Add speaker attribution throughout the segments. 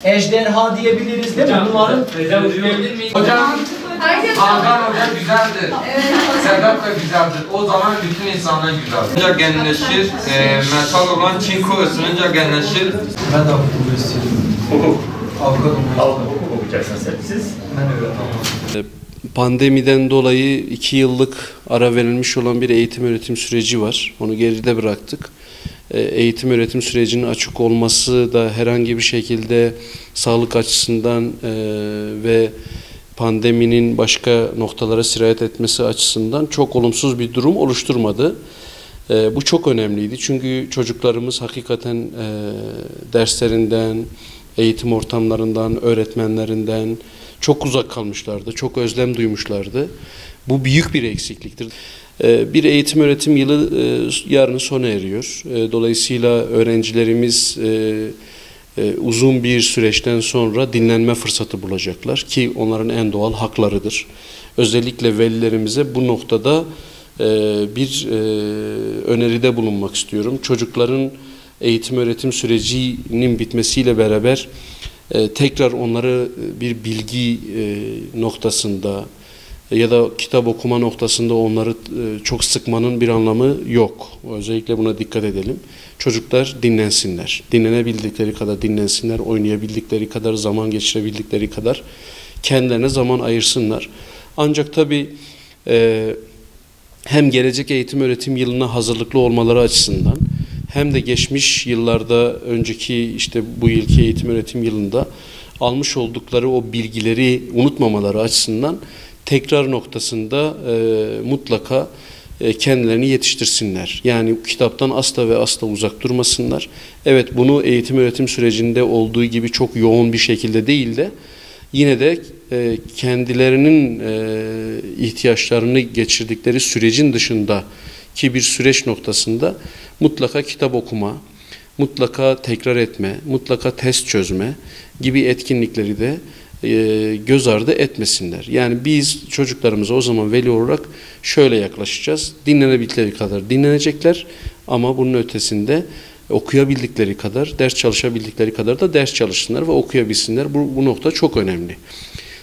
Speaker 1: Ejderha diyebiliriz değil mi? Bunların
Speaker 2: Hocam, Hakan Hoca güzeldir. Sedat da güzeldir. O zaman bütün insanlar güzeldir. Genleşir, metal olan çinko ısınınca genleşir.
Speaker 1: Ben de hukuk istiyorum.
Speaker 3: Hukuk okuyacaksın siz.
Speaker 1: Ben öyle
Speaker 4: Pandemiden dolayı 2 yıllık ara verilmiş olan bir eğitim öğretim süreci var. Onu geride bıraktık. Eğitim öğretim sürecinin açık olması da herhangi bir şekilde sağlık açısından ve pandeminin başka noktalara sirayet etmesi açısından çok olumsuz bir durum oluşturmadı. Bu çok önemliydi çünkü çocuklarımız hakikaten derslerinden, eğitim ortamlarından, öğretmenlerinden çok uzak kalmışlardı, çok özlem duymuşlardı. Bu büyük bir eksikliktir. Bir eğitim öğretim yılı yarın sona eriyor. Dolayısıyla öğrencilerimiz uzun bir süreçten sonra dinlenme fırsatı bulacaklar ki onların en doğal haklarıdır. Özellikle velilerimize bu noktada bir öneride bulunmak istiyorum. Çocukların eğitim öğretim sürecinin bitmesiyle beraber tekrar onları bir bilgi noktasında ya da kitap okuma noktasında onları çok sıkmanın bir anlamı yok. Özellikle buna dikkat edelim. Çocuklar dinlensinler. Dinlenebildikleri kadar dinlensinler, oynayabildikleri kadar, zaman geçirebildikleri kadar kendilerine zaman ayırsınlar. Ancak tabii hem gelecek eğitim öğretim yılına hazırlıklı olmaları açısından hem de geçmiş yıllarda önceki işte bu yılki eğitim öğretim yılında almış oldukları o bilgileri unutmamaları açısından tekrar noktasında mutlaka kendilerini yetiştirsinler. Yani kitaptan asla ve asla uzak durmasınlar. Evet, bunu eğitim öğretim sürecinde olduğu gibi çok yoğun bir şekilde değil de yine de kendilerinin ihtiyaçlarını geçirdikleri sürecin dışında ki bir süreç noktasında mutlaka kitap okuma, mutlaka tekrar etme, mutlaka test çözme gibi etkinlikleri de göz ardı etmesinler. Yani biz çocuklarımıza o zaman veli olarak şöyle yaklaşacağız. Dinlenebildikleri kadar dinlenecekler ama bunun ötesinde okuyabildikleri kadar, ders çalışabildikleri kadar da ders çalışsınlar ve okuyabilsinler. Bu nokta çok önemli.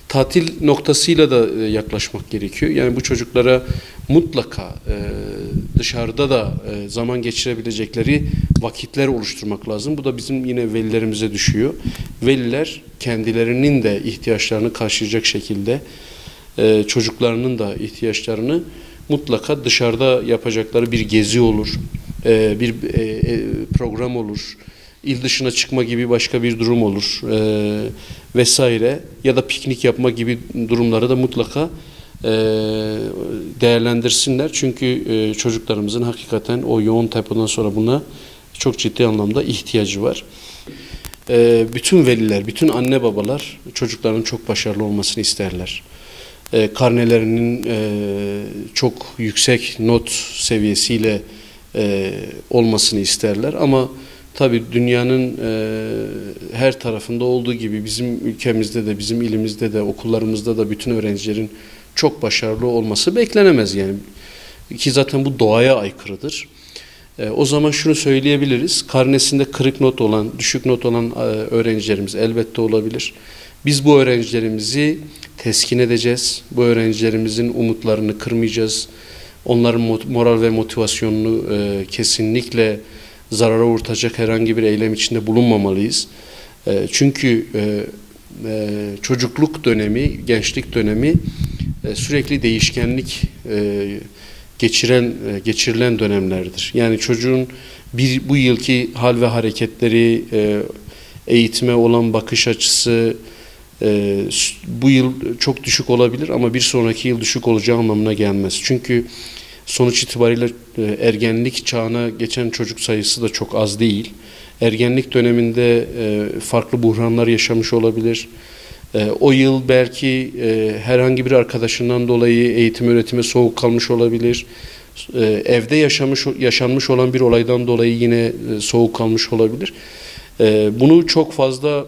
Speaker 4: Tatil noktasıyla da yaklaşmak gerekiyor. Yani bu çocuklara mutlaka dışarıda da zaman geçirebilecekleri vakitler oluşturmak lazım. Bu da bizim yine velilerimize düşüyor. Veliler kendilerinin de ihtiyaçlarını karşılayacak şekilde çocuklarının da ihtiyaçlarını mutlaka dışarıda yapacakları bir gezi olur, bir program olur, il dışına çıkma gibi başka bir durum olur vesaire ya da piknik yapma gibi durumları da mutlaka değerlendirsinler. Çünkü çocuklarımızın hakikaten o yoğun tempodan sonra buna çok ciddi anlamda ihtiyacı var. Bütün veliler, bütün anne babalar çocukların çok başarılı olmasını isterler. Karnelerinin çok yüksek not seviyesiyle olmasını isterler ama tabii dünyanın her tarafında olduğu gibi bizim ülkemizde de, bizim ilimizde de, okullarımızda da bütün öğrencilerin çok başarılı olması beklenemez yani. Ki zaten bu doğaya aykırıdır. O zaman şunu söyleyebiliriz. Karnesinde kırık not olan, düşük not olan öğrencilerimiz elbette olabilir. Biz bu öğrencilerimizi teskin edeceğiz. Bu öğrencilerimizin umutlarını kırmayacağız. Onların moral ve motivasyonunu kesinlikle zarara uğratacak herhangi bir eylem içinde bulunmamalıyız. Çünkü çocukluk dönem dönemi sürekli değişkenlik geçirilen dönemlerdir. Yani çocuğun bu yılki hal ve hareketleri, eğitime olan bakış açısı bu yıl çok düşük olabilir ama bir sonraki yıl düşük olacağı anlamına gelmez. Çünkü sonuç itibariyle ergenlik çağına geçen çocuk sayısı da çok az değil. Ergenlik döneminde farklı buhranlar yaşamış olabilir. O yıl belki herhangi bir arkadaşından dolayı eğitim öğretime soğuk kalmış olabilir. Evde yaşanmış olan bir olaydan dolayı yine soğuk kalmış olabilir. Bunu çok fazla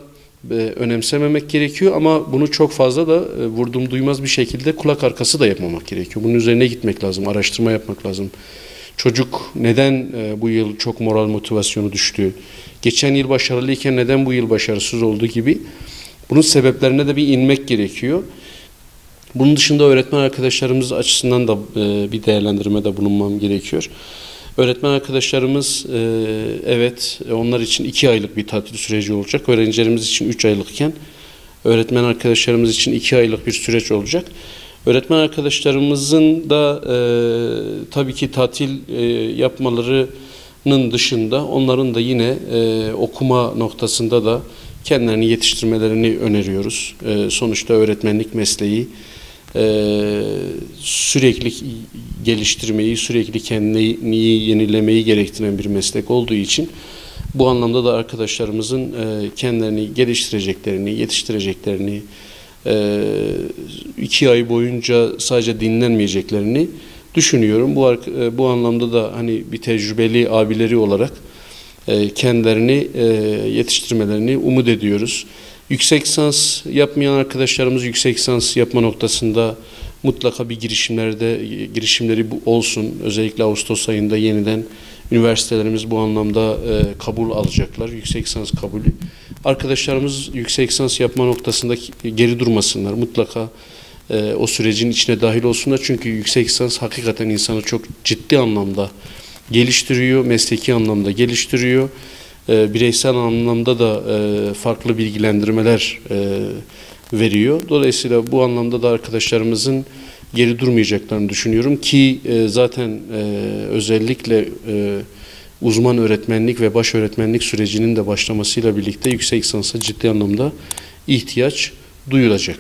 Speaker 4: önemsememek gerekiyor ama bunu çok fazla da vurdum duymaz bir şekilde kulak arkası da yapmamak gerekiyor. Bunun üzerine gitmek lazım, araştırma yapmak lazım. Çocuk neden bu yıl çok moral motivasyonu düştü? Geçen yıl başarılıyken neden bu yıl başarısız oldu gibi. Bunun sebeplerine de bir inmek gerekiyor. Bunun dışında öğretmen arkadaşlarımız açısından da bir değerlendirmede bulunmam gerekiyor. Öğretmen arkadaşlarımız evet onlar için 2 aylık bir tatil süreci olacak. Öğrencilerimiz için 3 aylıkken öğretmen arkadaşlarımız için 2 aylık bir süreç olacak. Öğretmen arkadaşlarımızın da tabii ki tatil yapmalarının dışında onların da yine okuma noktasında da kendilerini yetiştirmelerini öneriyoruz. Sonuçta öğretmenlik mesleği sürekli geliştirmeyi, sürekli kendini yenilemeyi gerektiren bir meslek olduğu için bu anlamda da arkadaşlarımızın kendilerini geliştireceklerini, yetiştireceklerini, 2 ay boyunca sadece dinlenmeyeceklerini düşünüyorum. Bu anlamda da hani bir tecrübeli abileri olarak kendilerini yetiştirmelerini umut ediyoruz. Yüksek lisans yapmayan arkadaşlarımız yüksek lisans yapma noktasında mutlaka bir girişimleri olsun. Özellikle Ağustos ayında yeniden üniversitelerimiz bu anlamda kabul alacaklar. Yüksek lisans kabulü. Arkadaşlarımız yüksek lisans yapma noktasında geri durmasınlar. Mutlaka o sürecin içine dahil olsunlar. Çünkü yüksek lisans hakikaten insanı çok ciddi anlamda geliştiriyor, mesleki anlamda geliştiriyor. Bireysel anlamda da farklı bilgilendirmeler veriyor. Dolayısıyla bu anlamda da arkadaşlarımızın geri durmayacaklarını düşünüyorum ki zaten özellikle uzman öğretmenlik ve baş öğretmenlik sürecinin de başlamasıyla birlikte yüksek lisansa ciddi anlamda ihtiyaç duyulacak.